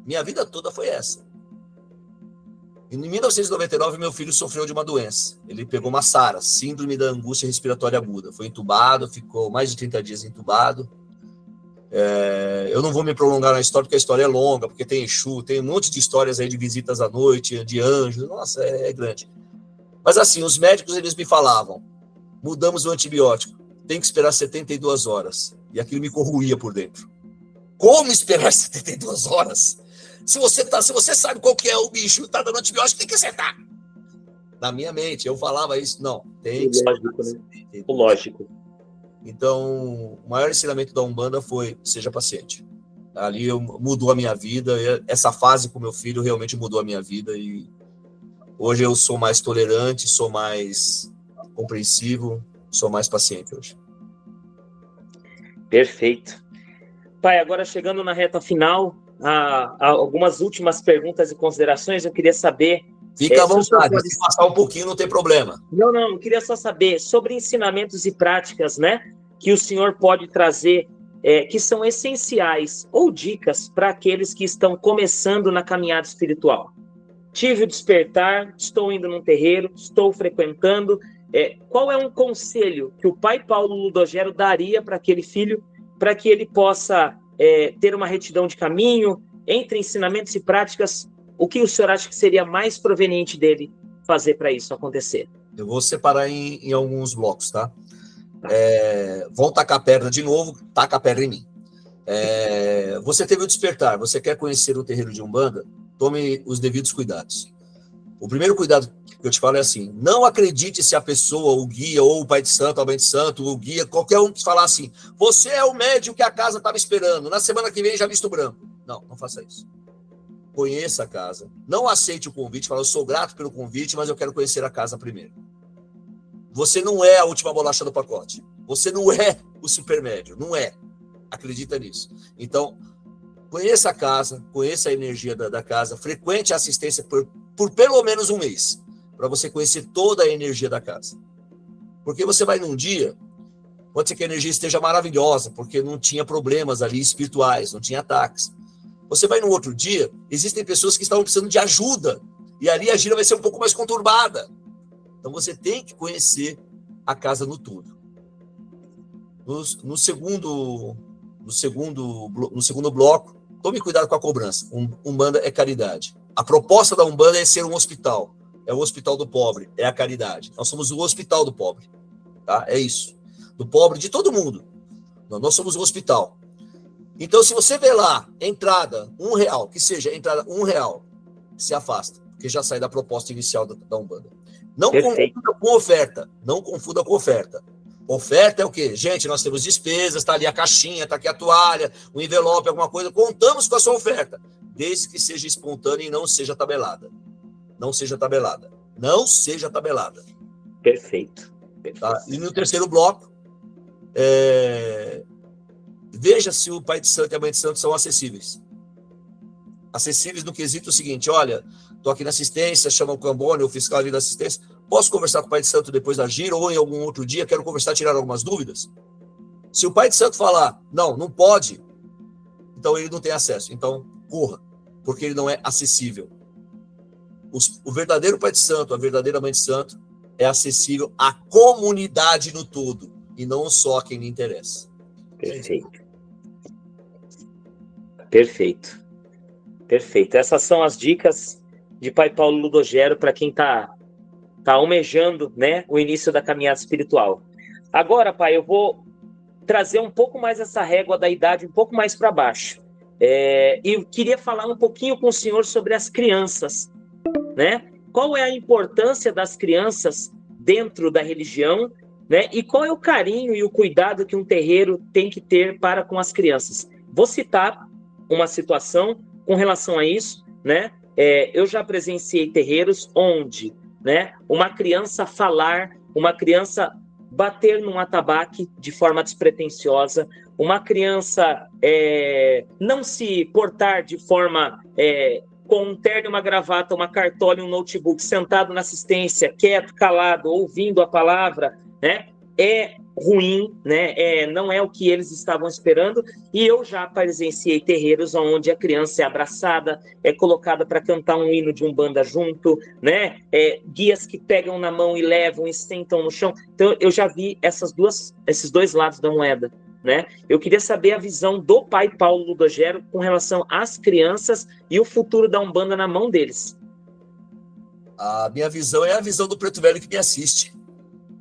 Minha vida toda foi essa. Em 1999, meu filho sofreu de uma doença. Ele pegou uma SARA, síndrome da angústia respiratória aguda. Foi entubado, ficou mais de 30 dias entubado. Eu não vou me prolongar na história, porque a história é longa, porque tem Exu, tem um monte de histórias aí de visitas à noite, de anjos. Nossa, é grande. Mas assim, os médicos, eles me falavam, mudamos o antibiótico, tem que esperar 72 horas. E aquilo me corroía por dentro. Como esperar 72 horas? Se você sabe qual que é o bicho, tá dando antibiótico, tem que acertar. Na minha mente, eu falava isso, não, tem que esperar. Lógico. Então, o maior ensinamento da Umbanda foi, seja paciente. Ali mudou a minha vida, essa fase com meu filho realmente mudou a minha vida, e hoje eu sou mais tolerante, sou mais compreensivo, sou mais paciente hoje. Perfeito. Pai, agora chegando na reta final, algumas últimas perguntas e considerações, eu queria saber... Fica à vontade, se passar um pouquinho não tem problema. Não, eu queria só saber sobre ensinamentos e práticas, né, que o senhor pode trazer, que são essenciais, ou dicas para aqueles que estão começando na caminhada espiritual. Tive o despertar, estou indo num terreiro, estou frequentando. Qual é um conselho que o pai Paulo Ludogero daria para aquele filho, para que ele possa ter uma retidão de caminho, entre ensinamentos e práticas? O que o senhor acha que seria mais proveniente dele fazer para isso acontecer? Eu vou separar em alguns blocos, tá? Vão tacar a pedra de novo, taca a pedra em mim. Você teve o despertar, você quer conhecer o terreiro de Umbanda? Tome os devidos cuidados. O primeiro cuidado que eu te falo é assim, não acredite se a pessoa, o guia, ou o pai de santo, a mãe de santo, o guia, qualquer um que falar assim, você é o médium que a casa estava esperando, na semana que vem já visto branco. Não faça isso. Conheça a casa. Não aceite o convite, fala, eu sou grato pelo convite, mas eu quero conhecer a casa primeiro. Você não é a última bolacha do pacote. Você não é o supermédio, não é. Acredita nisso. Então, conheça a casa, conheça a energia da casa, frequente a assistência por pelo menos um mês, para você conhecer toda a energia da casa. Porque você vai num dia, pode ser que a energia esteja maravilhosa, porque não tinha problemas ali espirituais, não tinha ataques. Você vai num outro dia, existem pessoas que estavam precisando de ajuda, e ali a gira vai ser um pouco mais conturbada. Então você tem que conhecer a casa no todo. No segundo bloco, tome cuidado com a cobrança. Umbanda é caridade. A proposta da Umbanda é ser um hospital. É o hospital do pobre, é a caridade. Nós somos o hospital do pobre. Tá? É isso. Do pobre, de todo mundo. Nós somos o hospital. Então, se você vê lá, entrada, R$1, que seja entrada R$1, se afasta, porque já sai da proposta inicial da Umbanda. Não confunda com oferta. Não confunda com oferta. Oferta é o quê? Gente, nós temos despesas, está ali a caixinha, está aqui a toalha, um envelope, alguma coisa. Contamos com a sua oferta, desde que seja espontânea e não seja tabelada. Não seja tabelada. Não seja tabelada. Perfeito. Tá? E no terceiro bloco, veja se o pai de santo e a mãe de santo são acessíveis. Acessíveis no quesito seguinte, olha, estou aqui na assistência, chama o Cambone, o fiscal ali da assistência, posso conversar com o pai de santo depois da gira ou em algum outro dia, quero conversar, tirar algumas dúvidas? Se o pai de santo falar, não pode, então ele não tem acesso, então corra, porque ele não é acessível. O verdadeiro pai de santo, a verdadeira mãe de santo, é acessível à comunidade no todo, e não só a quem lhe interessa. Perfeito. Essas são as dicas de pai Paulo Ludogero para quem está almejando, né, o início da caminhada espiritual. Agora, pai, eu vou trazer um pouco mais essa régua da idade, um pouco mais para baixo. E eu queria falar um pouquinho com o senhor sobre as crianças, né? Qual é a importância das crianças dentro da religião, né? E qual é o carinho e o cuidado que um terreiro tem que ter para com as crianças? Vou citar uma situação com relação a isso, né? Eu já presenciei terreiros onde, né, uma criança falar, uma criança bater num atabaque de forma despretensiosa, uma criança não se portar de forma com um terno, uma gravata, uma cartola e um notebook, sentado na assistência, quieto, calado, ouvindo a palavra, né? é ruim, né? Não é o que eles estavam esperando. E eu já presenciei terreiros onde a criança é abraçada, é colocada para cantar um hino de umbanda junto, né? Guias que pegam na mão e levam e sentam no chão. Então, eu já vi esses dois lados da moeda, né? Eu queria saber a visão do pai Paulo Ludogero com relação às crianças e o futuro da umbanda na mão deles. A minha visão é a visão do preto velho que me assiste.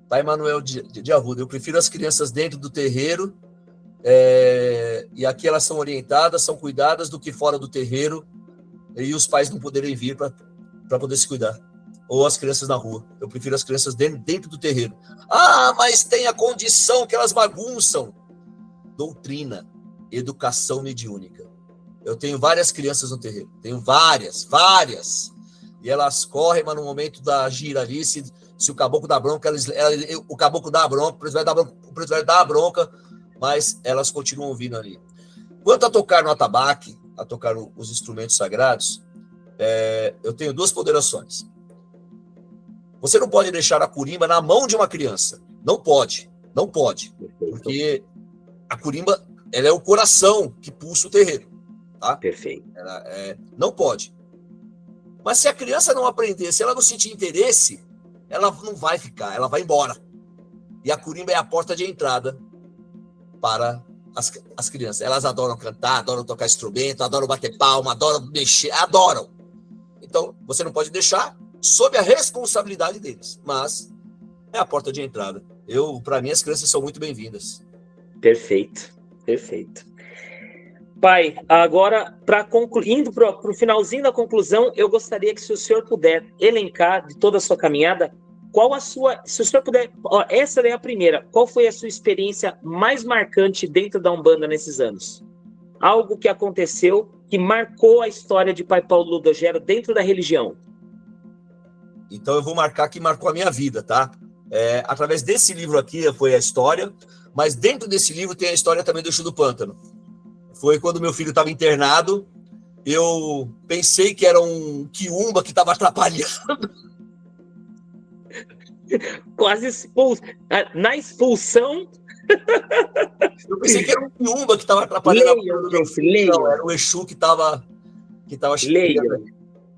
Pai Manuel de Arruda. Eu prefiro as crianças dentro do terreiro, e aqui elas são orientadas, são cuidadas, do que fora do terreiro, e os pais não poderem vir para poder se cuidar. Ou as crianças na rua. Eu prefiro as crianças dentro do terreiro. Ah, mas tem a condição que elas bagunçam. Doutrina, educação mediúnica. Eu tenho várias crianças no terreiro. Tenho várias. E elas correm, mas no momento da gira ali, se o caboclo dá bronca, o caboclo dá bronca, o preto velho dá a bronca, mas elas continuam vindo ali. Quanto a tocar no atabaque, a tocar os instrumentos sagrados, eu tenho duas ponderações. Você não pode deixar a curimba na mão de uma criança. Não pode. Porque a curimba, ela é o coração que pulsa o terreiro. Tá? Perfeito. Não pode. Mas se a criança não aprender, se ela não sentir interesse, ela não vai ficar, ela vai embora. E a curimba é a porta de entrada para as crianças. Elas adoram cantar, adoram tocar instrumento, adoram bater palma, adoram mexer, adoram. Então, você não pode deixar sob a responsabilidade deles, mas é a porta de entrada. Para mim, as crianças são muito bem-vindas. Perfeito. Pai, agora, indo para o finalzinho da conclusão, eu gostaria que, se o senhor puder elencar de toda a sua caminhada, se o senhor puder, essa é a primeira, qual foi a sua experiência mais marcante dentro da Umbanda nesses anos? Algo que aconteceu que marcou a história de pai Paulo Ludogero dentro da religião. Então eu vou marcar que marcou a minha vida, tá? Através desse livro aqui foi a história, mas dentro desse livro tem a história também do Exu do Pântano. Foi quando meu filho estava internado, eu pensei que era um quiumba que estava atrapalhando. Quase expulso. Na expulsão... Eu pensei que era um quiumba que estava atrapalhando. Leiam. Era o Exu que estava chegando.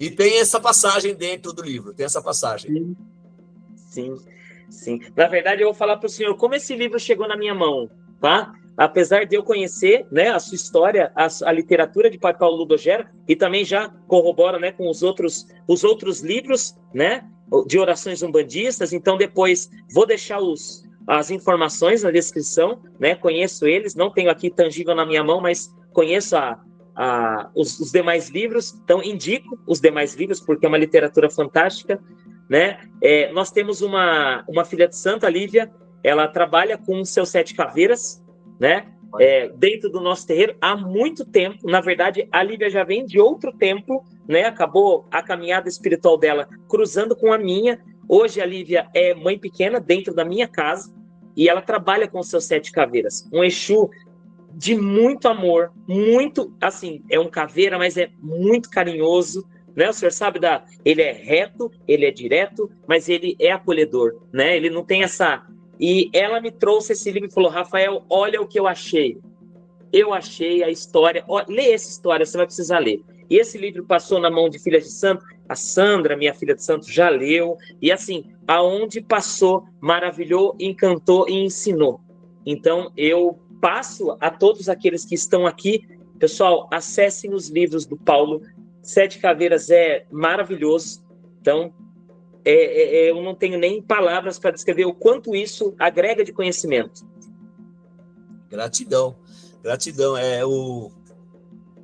E tem essa passagem dentro do livro, tem essa passagem. Sim. Na verdade, eu vou falar para o senhor como esse livro chegou na minha mão, tá? Apesar de eu conhecer, né, a sua história, a literatura de pai Paulo Ludogero, e também já corrobora, né, com os outros livros, né, de orações umbandistas. Então, depois vou deixar as informações na descrição, né? Conheço eles, não tenho aqui tangível na minha mão, mas conheço os demais livros, então indico os demais livros, porque é uma literatura fantástica, né? Nós temos uma filha de santo, a Lívia, ela trabalha com seus 7 caveiras, né? Dentro do nosso terreiro há muito tempo. Na verdade, a Lívia já vem de outro tempo, né? Acabou a caminhada espiritual dela cruzando com a minha. Hoje a Lívia é mãe pequena dentro da minha casa e ela trabalha com seus 7 caveiras. Um Exu de muito amor, muito, assim, é um caveira, mas é muito carinhoso, né? O senhor sabe ele é reto, ele é direto, mas ele é acolhedor, né? Ele não tem essa... E ela me trouxe esse livro e falou: Rafael, olha o que eu achei. Eu achei a história. Lê essa história, você vai precisar ler. E esse livro passou na mão de filhas de santo. A Sandra, minha filha de santo, já leu. E assim, aonde passou, maravilhou, encantou e ensinou. Então, eu passo a todos aqueles que estão aqui. Pessoal, acessem os livros do Paulo. 7 Caveiras é maravilhoso. Então, eu não tenho nem palavras para descrever o quanto isso agrega de conhecimento. Gratidão.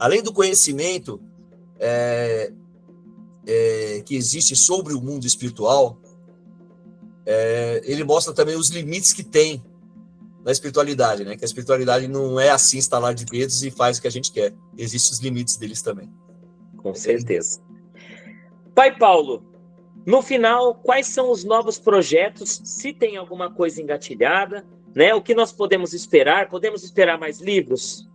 Além do conhecimento que existe sobre o mundo espiritual, ele mostra também os limites que tem na espiritualidade, né? Que a espiritualidade não é assim, estalar de dedos e faz o que a gente quer. Existem os limites deles também. Com certeza. Pai Paulo, no final, quais são os novos projetos? Se tem alguma coisa engatilhada, né? O que nós podemos esperar? Podemos esperar mais livros?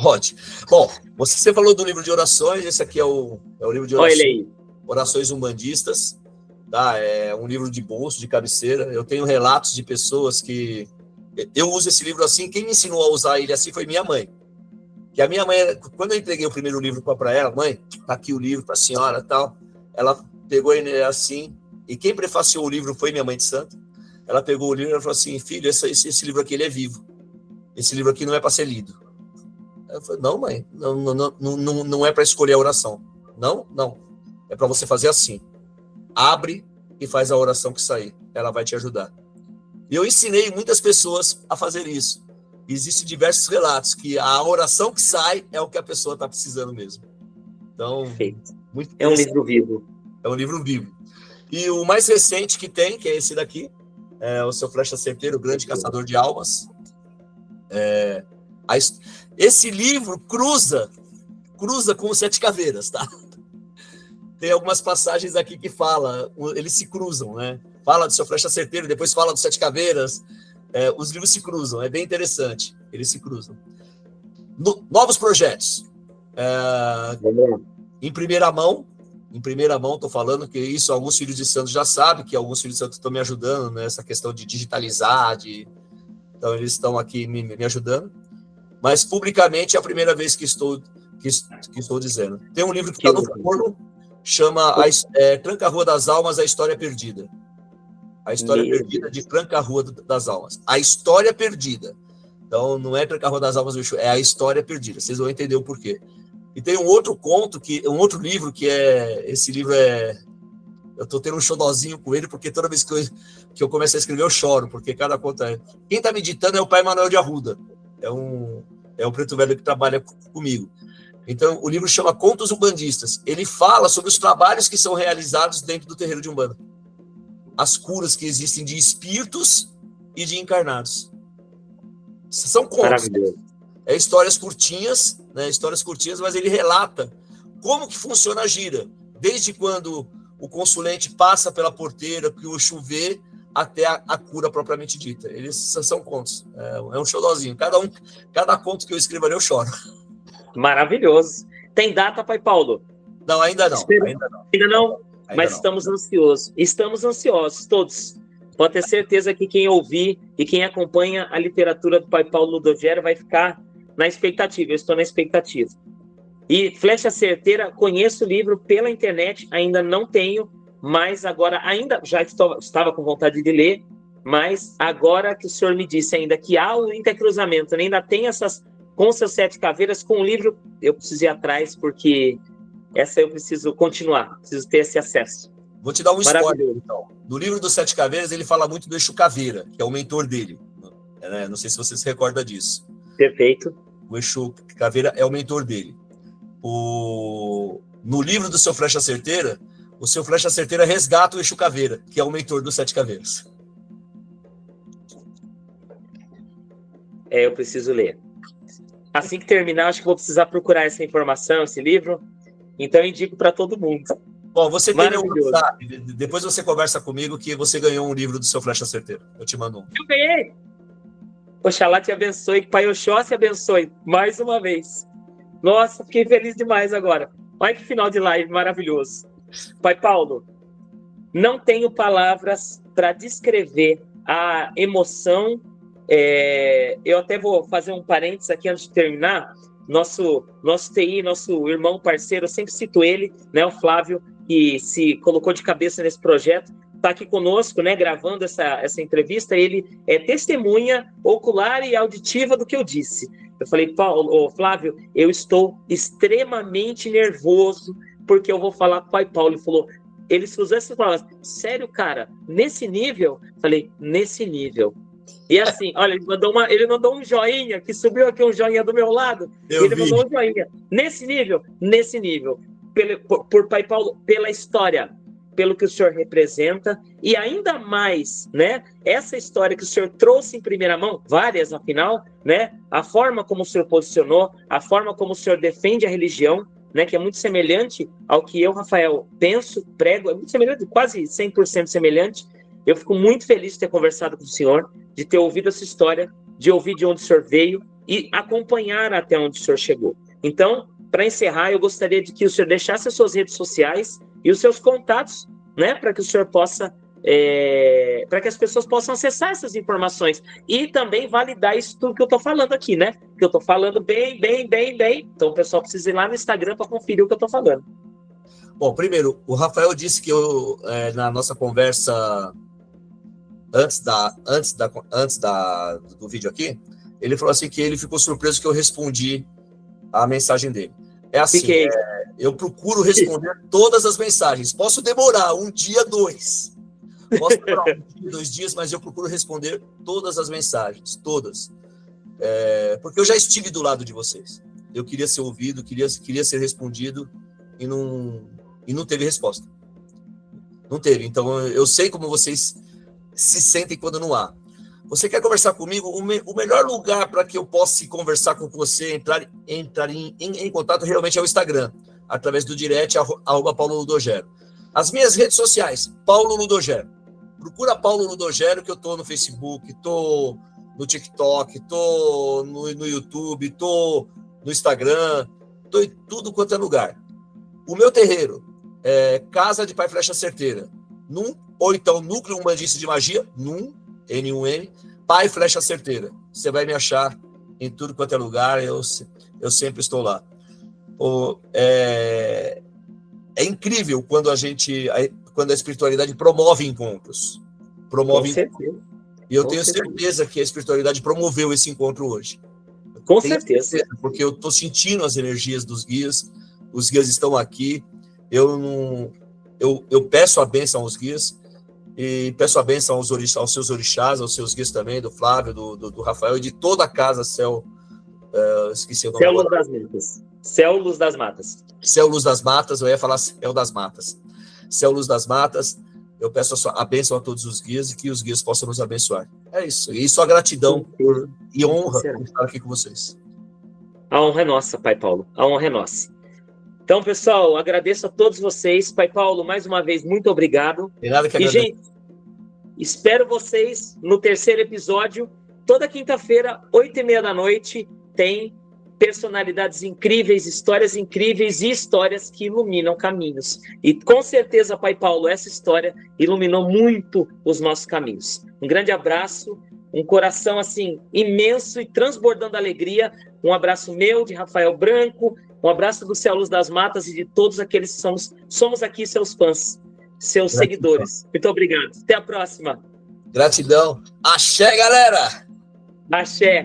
Pode. Bom, você falou do livro de orações, esse aqui é o livro de orações, Olha ele aí. Orações Umbandistas, tá? É um livro de bolso, de cabeceira. Eu tenho relatos de pessoas que... Eu uso esse livro assim, quem me ensinou a usar ele assim foi minha mãe. Que a minha mãe, quando eu entreguei o primeiro livro para ela, mãe, tá aqui o livro para a senhora e tal, ela pegou ele assim, e quem prefaciou o livro foi minha mãe de santo. Ela pegou o livro e falou assim, filho, esse livro aqui ele é vivo. Esse livro aqui não é para ser lido. Eu falei, não, mãe, não é para escolher a oração. Não. É para você fazer assim. Abre e faz a oração que sair. Ela vai te ajudar. E eu ensinei muitas pessoas a fazer isso. Existem diversos relatos que a oração que sai é o que a pessoa está precisando mesmo. Então, muito é um livro vivo. É um livro vivo. E o mais recente que tem, que é esse daqui, é o Seu Flecha Certeira, o Grande Caçador de Almas. Esse livro cruza com os Sete Caveiras, tá? Tem algumas passagens aqui que eles se cruzam, né? Fala do Seu Flecha Certeira, depois fala dos Sete Caveiras. Os livros se cruzam, é bem interessante. Eles se cruzam. Novos projetos. Em primeira mão, estou falando que isso alguns filhos de santos já sabem, que alguns filhos de santos estão me ajudando nessa questão de digitalizar, então eles estão aqui me ajudando. Mas publicamente é a primeira vez que estou dizendo. Tem um livro que está no forno, chama Tranca-Rua das Almas, a História Perdida. A História Perdida de Tranca-Rua das Almas. A História Perdida. Então, não é Tranca-Rua das Almas, é a História Perdida. Vocês vão entender o porquê. E tem um outro conto, um outro livro, esse livro eu estou tendo um xodozinho com ele, porque toda vez que eu começo a escrever, eu choro, porque cada conto Quem está me ditando é o Pai Manuel de Arruda. É um preto velho que trabalha comigo. Então, o livro chama Contos Umbandistas. Ele fala sobre os trabalhos que são realizados dentro do terreiro de Umbanda. As curas que existem de espíritos e de encarnados. São contos. Histórias curtinhas, né? Histórias curtinhas, mas ele relata como que funciona a gira. Desde quando o consulente passa pela porteira, que o vê, até a cura propriamente dita. Eles são contos. É um xodózinho. Cada conto que eu escrevo ali, eu choro. Maravilhoso. Tem data, Pai Paulo? Não, ainda não. Ainda não? Mas estamos ansiosos. Estamos ansiosos, todos. Pode ter certeza que quem ouvir e quem acompanha a literatura do Pai Paulo Ludogero vai ficar na expectativa. Eu estou na expectativa. E Flecha Certeira, conheço o livro pela internet, ainda não tenho, mas agora já estava com vontade de ler, mas agora que o senhor me disse ainda que há o intercruzamento, ainda tem essas com seus Sete Caveiras, com o livro, eu preciso ir atrás, porque essa eu preciso continuar, preciso ter esse acesso. Vou te dar um spoiler, então. No livro dos Sete Caveiras, ele fala muito do Exu Caveira, que é o mentor dele. Não sei se você se recorda disso. Perfeito. O Exu Caveira é o mentor dele. No livro do Seu Flecha Certeira, o Seu Flecha Certeira resgata o Exu Caveira, que é o mentor dos Sete Caveiras. Eu preciso ler. Assim que terminar, acho que vou precisar procurar essa informação, esse livro. Então, eu indico para todo mundo. Bom, você tem meu WhatsApp. Depois você conversa comigo que você ganhou um livro do Seu Flecha Certeira. Eu te mando um. Eu ganhei! Oxalá te abençoe, que Pai Oxó te abençoe mais uma vez. Nossa, fiquei feliz demais agora. Olha que final de live maravilhoso. Pai Paulo, não tenho palavras para descrever a emoção. Eu até vou fazer um parênteses aqui antes de terminar. Nosso TI, nosso irmão parceiro, eu sempre cito ele, né, o Flávio, que se colocou de cabeça nesse projeto, está aqui conosco, né, gravando essa entrevista. Ele é testemunha ocular e auditiva do que eu disse. Eu falei, Flávio, eu estou extremamente nervoso porque eu vou falar com o Pai Paulo. Ele falou, ele usou essas palavras, sério, cara, nesse nível? Eu falei, nesse nível. E assim, olha, ele mandou um joinha, que subiu aqui um joinha do meu lado. Ele mandou um joinha. Nesse nível, por Pai Paulo, pela história, pelo que o senhor representa, e ainda mais, né, essa história que o senhor trouxe em primeira mão, várias afinal, né, a forma como o senhor posicionou, a forma como o senhor defende a religião, né, que é muito semelhante ao que eu, Rafael, penso, prego, é muito semelhante, quase 100% semelhante. Eu fico muito feliz de ter conversado com o senhor, de ter ouvido essa história, de ouvir de onde o senhor veio e acompanhar até onde o senhor chegou. Então, para encerrar, eu gostaria de que o senhor deixasse as suas redes sociais e os seus contatos né, para que o senhor possa, para que as pessoas possam acessar essas informações e também validar isso tudo que eu estou falando aqui, né? Que eu estou falando bem. Então o pessoal precisa ir lá no Instagram para conferir o que eu estou falando. Bom, primeiro, o Rafael disse que na nossa conversa antes do vídeo aqui, ele falou assim que ele ficou surpreso que eu respondi a mensagem dele. É assim, eu procuro responder todas as mensagens. Posso demorar um dia, 2. Posso demorar um dia, 2 dias, mas eu procuro responder todas as mensagens, todas. Porque eu já estive do lado de vocês. Eu queria ser ouvido, queria ser respondido e não teve resposta. Não teve. Então, eu sei como vocês se sentem quando não há. Você quer conversar comigo? O melhor lugar para que eu possa conversar com você, entrar em contato realmente é o Instagram, através do direct, @PauloLudogero. As minhas redes sociais, Paulo Ludogero. Procura Paulo Ludogero, que eu estou no Facebook, estou no TikTok, estou no YouTube, estou no Instagram, estou em tudo quanto é lugar. O meu terreiro é Casa de Pai Flecha Certeira, ou então Núcleo Umbandista de Magia, N-U-M, Pai Flecha Certeira. Você vai me achar em tudo quanto é lugar, eu sempre estou lá. É incrível quando a espiritualidade promove encontros. Com certeza. E eu tenho certeza que a espiritualidade promoveu esse encontro hoje. Com certeza. Porque eu estou sentindo as energias dos guias, os guias estão aqui, eu peço a bênção aos guias, e peço a bênção aos seus orixás, aos seus guias também, do Flávio, do Rafael, e de toda a casa Céu, esqueci o nome. Céu Luz das Matas. Céu Luz das Matas. Céu Luz das Matas, eu ia falar Céu das Matas. Céu Luz das Matas, eu peço a bênção a todos os guias e que os guias possam nos abençoar. É isso. E só gratidão e honra por estar aqui com vocês. A honra é nossa, Pai Paulo. A honra é nossa. Então, pessoal, agradeço a todos vocês. Pai Paulo, mais uma vez, muito obrigado. Tem nada que agradecer. E, gente, espero vocês no 3º episódio. Toda quinta-feira, 8h30 da noite, tem personalidades incríveis, histórias incríveis e histórias que iluminam caminhos. E, com certeza, Pai Paulo, essa história iluminou muito os nossos caminhos. Um grande abraço, um coração, assim, imenso e transbordando alegria. Um abraço meu, de Rafael Branco, um abraço do Céu Luz das Matas e de todos aqueles que somos aqui seus fãs, seus seguidores. Muito obrigado. Até a próxima. Gratidão. Axé, galera! Axé.